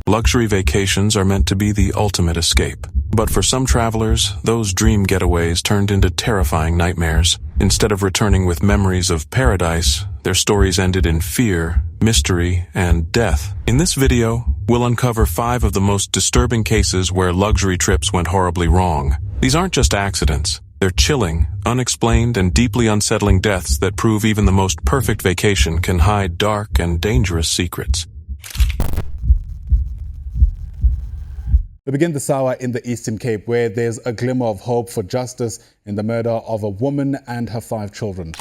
Luxury vacations are meant to be the ultimate escape. But for some travelers, those dream getaways turned into terrifying nightmares. Instead of returning with memories of paradise, their stories ended in fear, mystery, and death. In this video, we'll uncover 5 of the most disturbing cases where luxury trips went horribly wrong. These aren't just accidents. They're chilling, unexplained, and deeply unsettling deaths that prove even the most perfect vacation can hide dark and dangerous secrets. We begin this hour in the Eastern Cape, where there's a glimmer of hope for justice in the murder of a woman and her 5 children.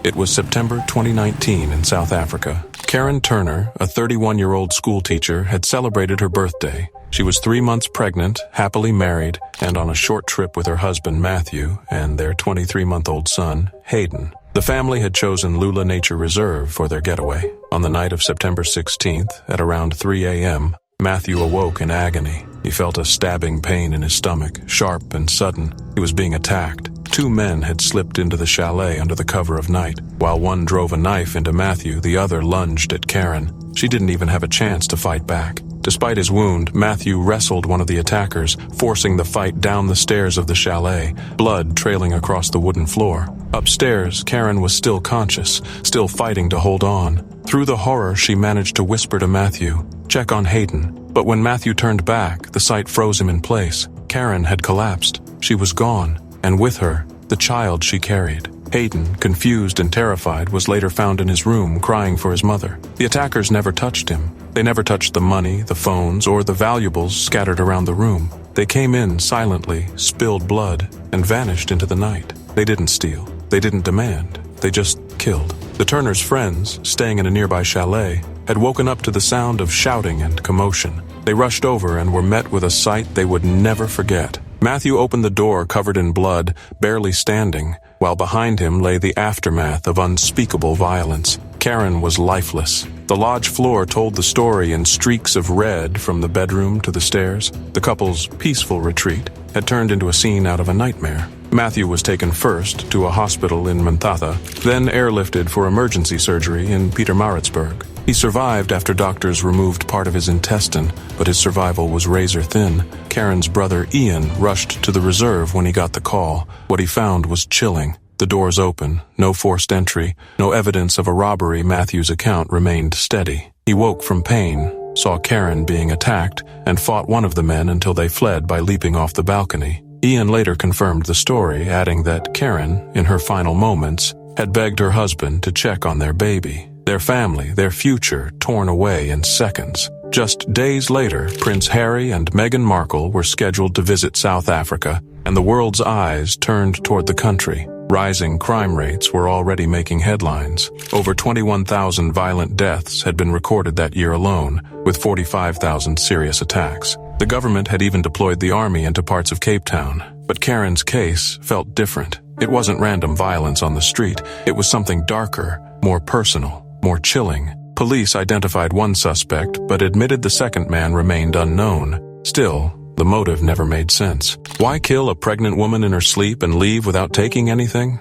It was September 2019 in South Africa. Karen Turner, a 31-year-old school teacher, had celebrated her birthday. She was 3 months pregnant, happily married, and on a short trip with her husband Matthew and their 23-month-old son, Hayden. The family had chosen Lula Nature Reserve for their getaway. On the night of September 16th, at around 3 a.m., Matthew awoke in agony. He felt a stabbing pain in his stomach, sharp and sudden. He was being attacked. 2 men had slipped into the chalet under the cover of night. While one drove a knife into Matthew, the other lunged at Karen. She didn't even have a chance to fight back. Despite his wound, Matthew wrestled one of the attackers, forcing the fight down the stairs of the chalet, blood trailing across the wooden floor. Upstairs, Karen was still conscious, still fighting to hold on. Through the horror, she managed to whisper to Matthew, "Check on Hayden." But when Matthew turned back, the sight froze him in place. Karen had collapsed. She was gone, and with her, the child she carried. Hayden, confused and terrified, was later found in his room crying for his mother. The attackers never touched him. They never touched the money, the phones, or the valuables scattered around the room. They came in silently, spilled blood, and vanished into the night. They didn't steal. They didn't demand. They just killed. The Turners' friends, staying in a nearby chalet, had woken up to the sound of shouting and commotion. They rushed over and were met with a sight they would never forget. Matthew opened the door covered in blood, barely standing, while behind him lay the aftermath of unspeakable violence. Karen was lifeless. The lodge floor told the story in streaks of red from the bedroom to the stairs. The couple's peaceful retreat had turned into a scene out of a nightmare. Matthew was taken first to a hospital in Manthatha, then airlifted for emergency surgery in Pietermaritzburg. He survived after doctors removed part of his intestine, but his survival was razor thin. Karen's brother Ian rushed to the reserve when he got the call. What he found was chilling. The doors open, no forced entry, no evidence of a robbery. Matthew's account remained steady. He woke from pain, saw Karen being attacked, and fought one of the men until they fled by leaping off the balcony. Ian later confirmed the story, adding that Karen, in her final moments, had begged her husband to check on their baby. Their family, their future, torn away in seconds. Just days later, Prince Harry and Meghan Markle were scheduled to visit South Africa, and the world's eyes turned toward the country. Rising crime rates were already making headlines. Over 21,000 violent deaths had been recorded that year alone, with 45,000 serious attacks. The government had even deployed the army into parts of Cape Town. But Karen's case felt different. It wasn't random violence on the street. It was something darker, more personal, more chilling. Police identified one suspect, but admitted the second man remained unknown. Still, the motive never made sense. Why kill a pregnant woman in her sleep and leave without taking anything?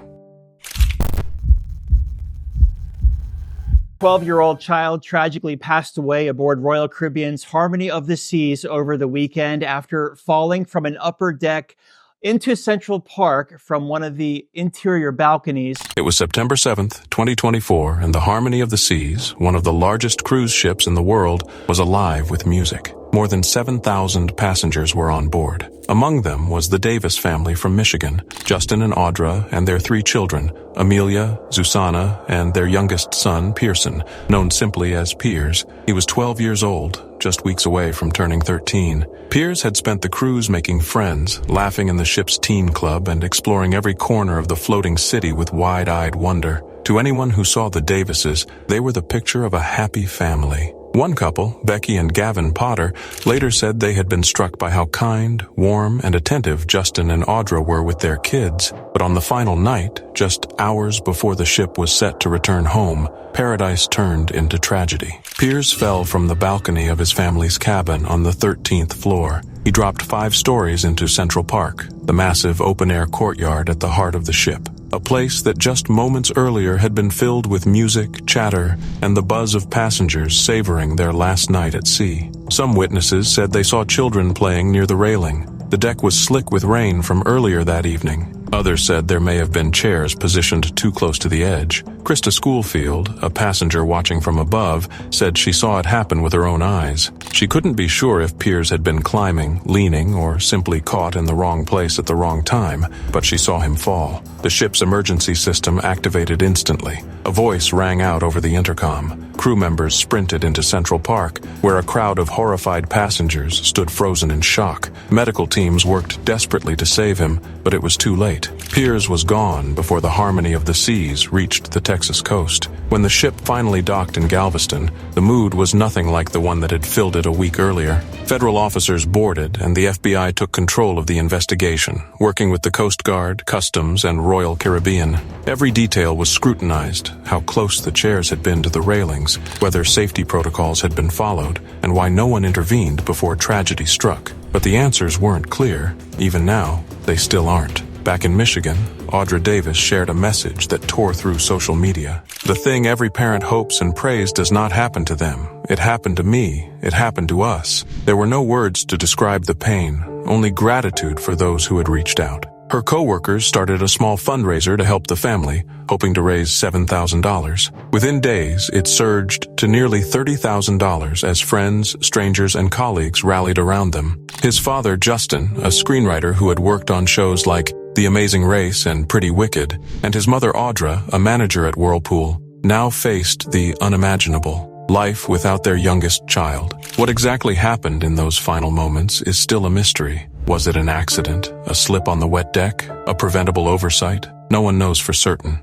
12-year-old child tragically passed away aboard Royal Caribbean's Harmony of the Seas over the weekend after falling from an upper deck into Central Park from one of the interior balconies. It was September 7th, 2024, and the Harmony of the Seas, one of the largest cruise ships in the world, was alive with music. More than 7,000 passengers were on board. Among them was the Davis family from Michigan, Justin and Audra and their 3 children, Amelia, Susanna, and their youngest son, Pearson, known simply as Piers. He was 12 years old, just weeks away from turning 13. Piers had spent the cruise making friends, laughing in the ship's teen club and exploring every corner of the floating city with wide-eyed wonder. To anyone who saw the Davises, they were the picture of a happy family. One couple, Becky and Gavin Potter, later said they had been struck by how kind, warm, and attentive Justin and Audra were with their kids. But on the final night, just hours before the ship was set to return home, paradise turned into tragedy. Piers fell from the balcony of his family's cabin on the 13th floor. He dropped 5 stories into Central Park, the massive open-air courtyard at the heart of the ship. a place that just moments earlier had been filled with music, chatter, and the buzz of passengers savoring their last night at sea. Some witnesses said they saw children playing near the railing. The deck was slick with rain from earlier that evening. Others said there may have been chairs positioned too close to the edge. Krista Schoolfield, a passenger watching from above, said she saw it happen with her own eyes. She couldn't be sure if Piers had been climbing, leaning, or simply caught in the wrong place at the wrong time, but she saw him fall. The ship's emergency system activated instantly. A voice rang out over the intercom. Crew members sprinted into Central Park, where a crowd of horrified passengers stood frozen in shock. Medical teams worked desperately to save him, but it was too late. Piers was gone before the harmony of the seas reached the Texas coast. When the ship finally docked in Galveston, the mood was nothing like the one that had filled it a week earlier. Federal officers boarded, and the FBI took control of the investigation, working with the Coast Guard, Customs, and Royal Caribbean. Every detail was scrutinized: how close the chairs had been to the railings, whether safety protocols had been followed, and why no one intervened before tragedy struck. But the answers weren't clear. Even now, they still aren't. Back in Michigan, Audra Davis shared a message that tore through social media. The thing every parent hopes and prays does not happen to them. It happened to me. It happened to us. There were no words to describe the pain, only gratitude for those who had reached out. Her co-workers started a small fundraiser to help the family, hoping to raise $7,000. Within days, it surged to nearly $30,000 as friends, strangers, and colleagues rallied around them. His father, Justin, a screenwriter who had worked on shows like The Amazing Race and Pretty Wicked, and his mother, Audra, a manager at Whirlpool, now faced the unimaginable: life without their youngest child. What exactly happened in those final moments is still a mystery. Was it an accident, a slip on the wet deck, a preventable oversight? No one knows for certain.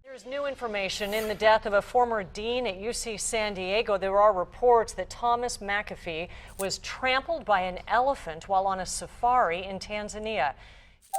There's new information in the death of a former dean at UC San Diego. There are reports that Thomas McAfee was trampled by an elephant while on a safari in Tanzania.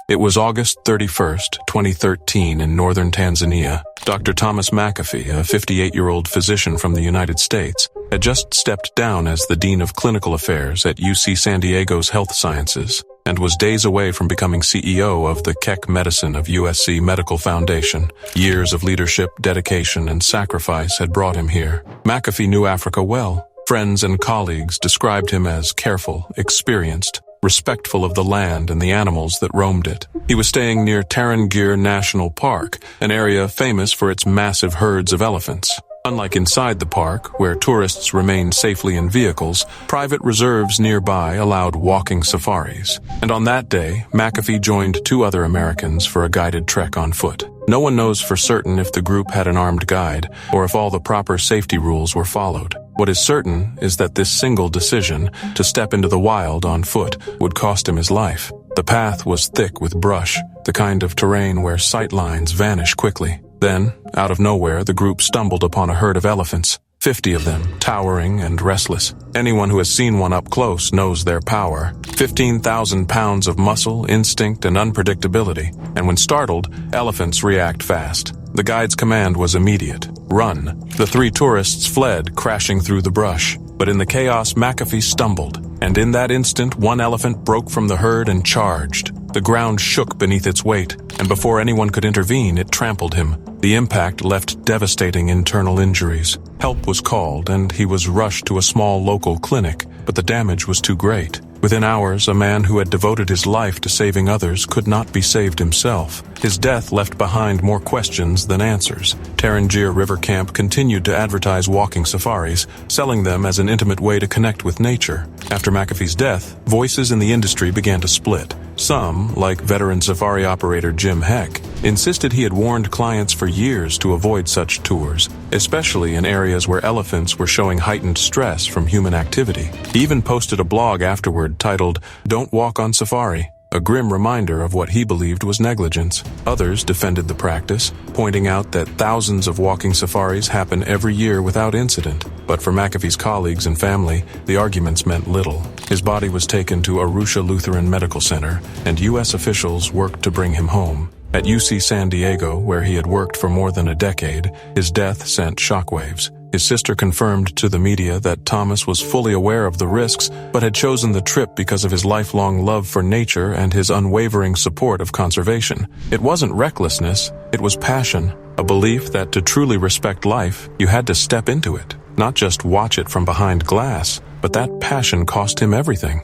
It was August 31st, 2013 in northern Tanzania. Dr. Thomas McAfee, a 58-year-old physician from the United States, had just stepped down as the Dean of Clinical Affairs at UC San Diego's Health Sciences and was days away from becoming CEO of the Keck Medicine of USC Medical Foundation. Years of leadership, dedication, and sacrifice had brought him here. McAfee knew Africa well. Friends and colleagues described him as careful, experienced, respectful of the land and the animals that roamed it. He was staying near Tarangire National Park, an area famous for its massive herds of elephants. Unlike inside the park, where tourists remained safely in vehicles, private reserves nearby allowed walking safaris. And on that day, McAfee joined 2 other Americans for a guided trek on foot. No one knows for certain if the group had an armed guide or if all the proper safety rules were followed. What is certain is that this single decision to step into the wild on foot would cost him his life. The path was thick with brush, the kind of terrain where sight lines vanish quickly. Then, out of nowhere, the group stumbled upon a herd of elephants, 50 of them, towering and restless. Anyone who has seen one up close knows their power. 15,000 pounds of muscle, instinct, and unpredictability. And when startled, elephants react fast. The guide's command was immediate: run. The 3 tourists fled, crashing through the brush. But in the chaos, McAfee stumbled, and in that instant, one elephant broke from the herd and charged. The ground shook beneath its weight, and before anyone could intervene, it trampled him. The impact left devastating internal injuries. Help was called, and he was rushed to a small local clinic, but the damage was too great. Within hours, a man who had devoted his life to saving others could not be saved himself. His death left behind more questions than answers. Tarangire River Camp continued to advertise walking safaris, selling them as an intimate way to connect with nature. After McAfee's death, voices in the industry began to split. Some, like veteran safari operator Jim Heck, insisted he had warned clients for years to avoid such tours, especially in areas where elephants were showing heightened stress from human activity. He even posted a blog afterward titled, "Don't Walk on Safari," a grim reminder of what he believed was negligence. Others defended the practice, pointing out that thousands of walking safaris happen every year without incident. But for McAfee's colleagues and family, the arguments meant little. His body was taken to Arusha Lutheran Medical Center, and U.S. officials worked to bring him home. At UC San Diego, where he had worked for more than a decade, his death sent shockwaves. His sister confirmed to the media that Thomas was fully aware of the risks, but had chosen the trip because of his lifelong love for nature and his unwavering support of conservation. It wasn't recklessness, it was passion, a belief that to truly respect life, you had to step into it, not just watch it from behind glass, but that passion cost him everything.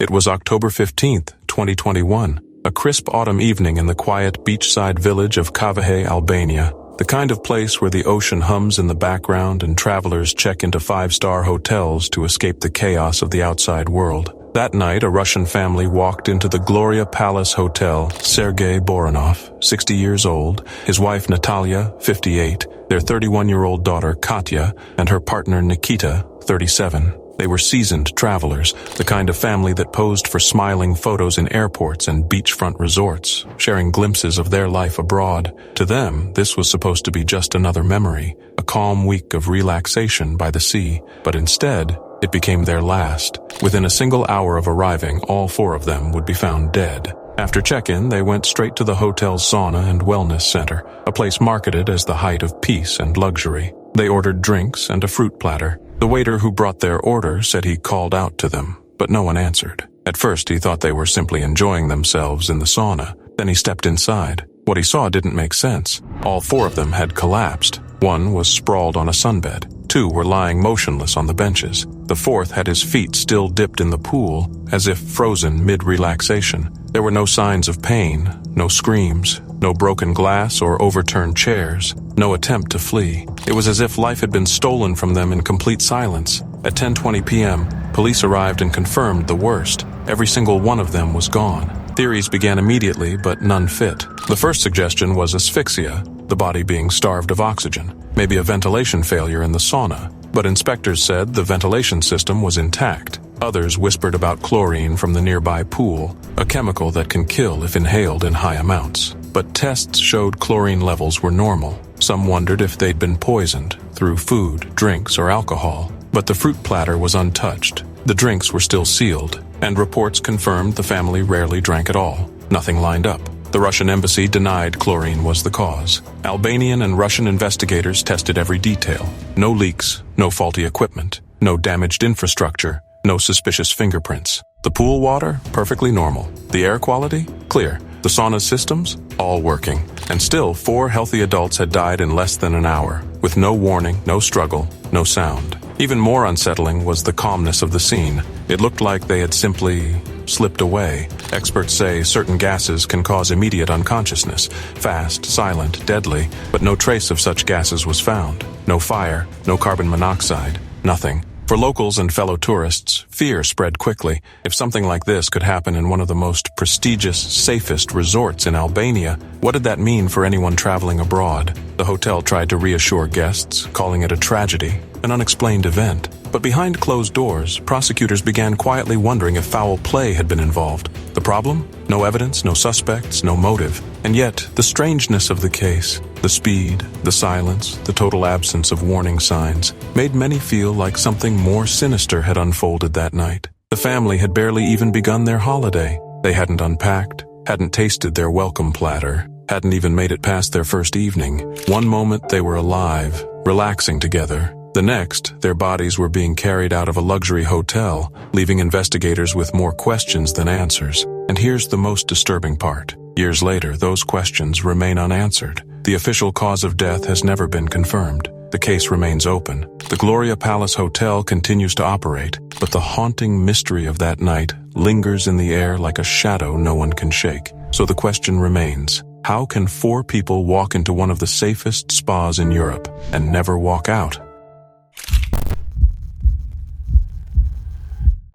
It was October 15th, 2021, a crisp autumn evening in the quiet beachside village of Kavahe, Albania, the kind of place where the ocean hums in the background and travelers check into five-star hotels to escape the chaos of the outside world. That night, a Russian family walked into the Gloria Palace Hotel. Sergei Boronov, 60 years old, his wife Natalia, 58, their 31-year-old daughter Katya, and her partner Nikita, 37. They were seasoned travelers, the kind of family that posed for smiling photos in airports and beachfront resorts, sharing glimpses of their life abroad. To them, this was supposed to be just another memory, a calm week of relaxation by the sea, but instead, it became their last. Within a single hour of arriving, all four of them would be found dead. After check-in, they went straight to the hotel's sauna and wellness center, a place marketed as the height of peace and luxury. They ordered drinks and a fruit platter. The waiter who brought their order said he called out to them, but no one answered. At first, he thought they were simply enjoying themselves in the sauna. Then he stepped inside. What he saw didn't make sense. All four of them had collapsed. One was sprawled on a sunbed. Two were lying motionless on the benches. The fourth had his feet still dipped in the pool, as if frozen mid-relaxation. There were no signs of pain, no screams, no broken glass or overturned chairs, no attempt to flee. It was as if life had been stolen from them in complete silence. At 10:20 p.m., police arrived and confirmed the worst. Every single one of them was gone. Theories began immediately, but none fit. The first suggestion was asphyxia, the body being starved of oxygen, maybe a ventilation failure in the sauna. But inspectors said the ventilation system was intact. Others whispered about chlorine from the nearby pool, a chemical that can kill if inhaled in high amounts. But tests showed chlorine levels were normal. Some wondered if they'd been poisoned through food, drinks, or alcohol. But the fruit platter was untouched. The drinks were still sealed, and reports confirmed the family rarely drank at all. Nothing lined up. The Russian embassy denied chlorine was the cause. Albanian and Russian investigators tested every detail. No leaks, no faulty equipment, no damaged infrastructure, no suspicious fingerprints. The pool water, perfectly normal. The air quality, clear. The sauna systems, all working. And still, 4 healthy adults had died in less than an hour, with no warning, no struggle, no sound. Even more unsettling was the calmness of the scene. It looked like they had simply slipped away. Experts say certain gases can cause immediate unconsciousness, fast, silent, deadly, but no trace of such gases was found. No fire, no carbon monoxide, nothing. For locals and fellow tourists, fear spread quickly. If something like this could happen in one of the most prestigious, safest resorts in Albania, what did that mean for anyone traveling abroad? The hotel tried to reassure guests, calling it a tragedy, an unexplained event. But behind closed doors, prosecutors began quietly wondering if foul play had been involved. The problem? No evidence, no suspects, no motive. And yet, the strangeness of the case, the speed, the silence, the total absence of warning signs, made many feel like something more sinister had unfolded that night. The family had barely even begun their holiday. They hadn't unpacked, hadn't tasted their welcome platter, hadn't even made it past their first evening. One moment they were alive, relaxing together. The next, their bodies were being carried out of a luxury hotel, leaving investigators with more questions than answers. And here's the most disturbing part. Years later, those questions remain unanswered. The official cause of death has never been confirmed. The case remains open. The Gloria Palace Hotel continues to operate, but the haunting mystery of that night lingers in the air like a shadow no one can shake. So the question remains, how can 4 people walk into one of the safest spas in Europe and never walk out?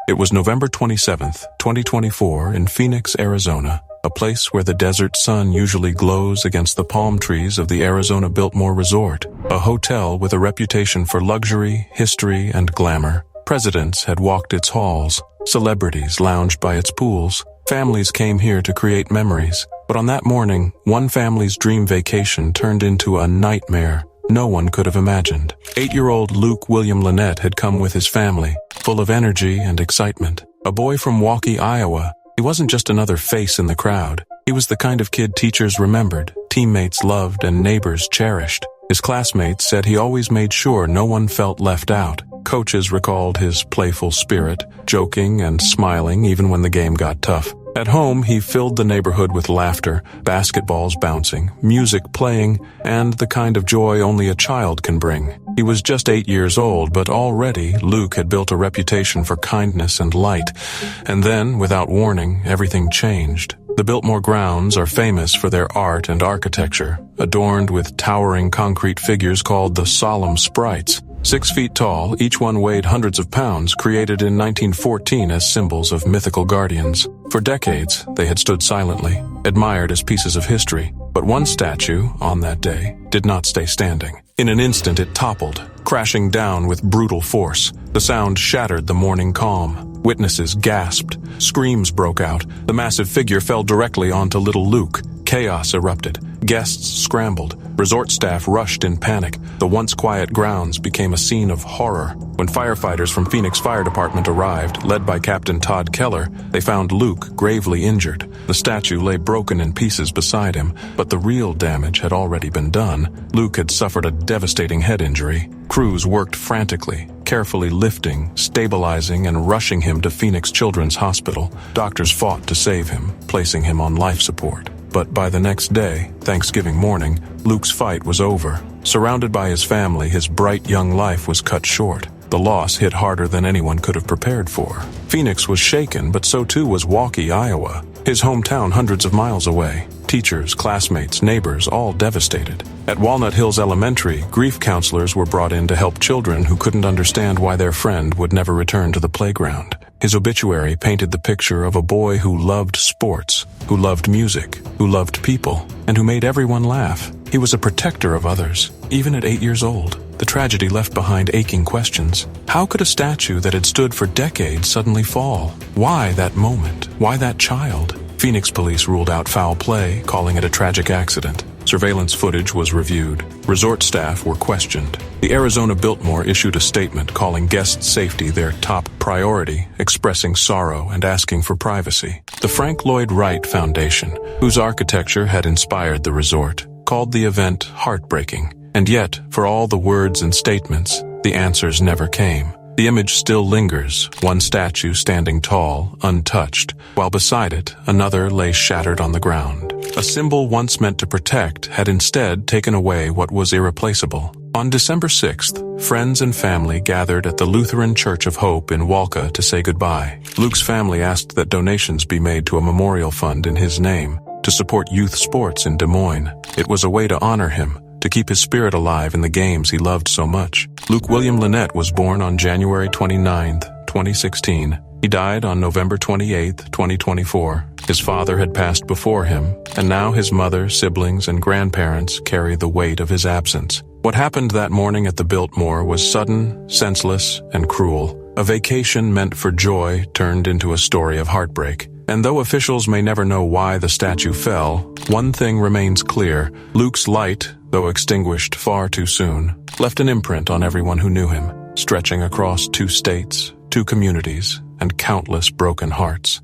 It was November 27th, 2024 in Phoenix, Arizona, a place where the desert sun usually glows against the palm trees of the Arizona Biltmore Resort, a hotel with a reputation for luxury, history, and glamour. Presidents had walked its halls, celebrities lounged by its pools, families came here to create memories. But on that morning, one family's dream vacation turned into a nightmare no one could have imagined. 8-year-old Luke William Lynette had come with his family, full of energy and excitement. A boy from Waukee, Iowa, he wasn't just another face in the crowd. He was the kind of kid teachers remembered, teammates loved and neighbors cherished. His classmates said he always made sure no one felt left out. Coaches recalled his playful spirit, joking and smiling even when the game got tough. At home, he filled the neighborhood with laughter, basketballs bouncing, music playing, and the kind of joy only a child can bring. He was just 8 years old, but already Luke had built a reputation for kindness and light. And then, without warning, everything changed. The Biltmore grounds are famous for their art and architecture, adorned with towering concrete figures called the Solemn Sprites. 6 feet tall, each one weighed hundreds of pounds, created in 1914 as symbols of mythical guardians. For decades, they had stood silently, admired as pieces of history. But one statue, on that day, did not stay standing. In an instant, it toppled, crashing down with brutal force. The sound shattered the morning calm. Witnesses gasped. Screams broke out. The massive figure fell directly onto little Luke. Chaos erupted. Guests scrambled. Resort staff rushed in panic. The once quiet grounds became a scene of horror. When firefighters from Phoenix Fire Department arrived, led by Captain Todd Keller, they found Luke gravely injured. The statue lay broken in pieces beside him, but the real damage had already been done. Luke had suffered a devastating head injury. Crews worked frantically, carefully lifting, stabilizing, and rushing him to Phoenix Children's Hospital. Doctors fought to save him, placing him on life support. But by the next day, Thanksgiving morning, Luke's fight was over. Surrounded by his family, his bright young life was cut short. The loss hit harder than anyone could have prepared for. Phoenix was shaken, but so too was Waukee, Iowa, his hometown hundreds of miles away. Teachers, classmates, neighbors, all devastated. At Walnut Hills Elementary, grief counselors were brought in to help children who couldn't understand why their friend would never return to the playground. His obituary painted the picture of a boy who loved sports, who loved music, who loved people, and who made everyone laugh. He was a protector of others, even at 8 years old. The tragedy left behind aching questions. How could a statue that had stood for decades suddenly fall? Why that moment? Why that child? Phoenix police ruled out foul play, calling it a tragic accident. Surveillance footage was reviewed. Resort staff were questioned. The Arizona Biltmore issued a statement calling guest safety their top priority, expressing sorrow and asking for privacy. The Frank Lloyd Wright Foundation, whose architecture had inspired the resort, called the event heartbreaking. And yet, for all the words and statements, the answers never came. The image still lingers, one statue standing tall, untouched, while beside it, another lay shattered on the ground. A symbol once meant to protect had instead taken away what was irreplaceable. On December 6th, friends and family gathered at the Lutheran Church of Hope in Walka to say goodbye. Luke's family asked that donations be made to a memorial fund in his name to support youth sports in Des Moines. It was a way to honor him, to keep his spirit alive in the games he loved so much. Luke William Lynette was born on January 29, 2016. He died on November 28, 2024. His father had passed before him, and now his mother, siblings, and grandparents carry the weight of his absence. What happened that morning at the Biltmore was sudden, senseless, and cruel. A vacation meant for joy turned into a story of heartbreak. And though officials may never know why the statue fell, one thing remains clear. Luke's light, though extinguished far too soon, left an imprint on everyone who knew him, stretching across 2 states, 2 communities, and countless broken hearts.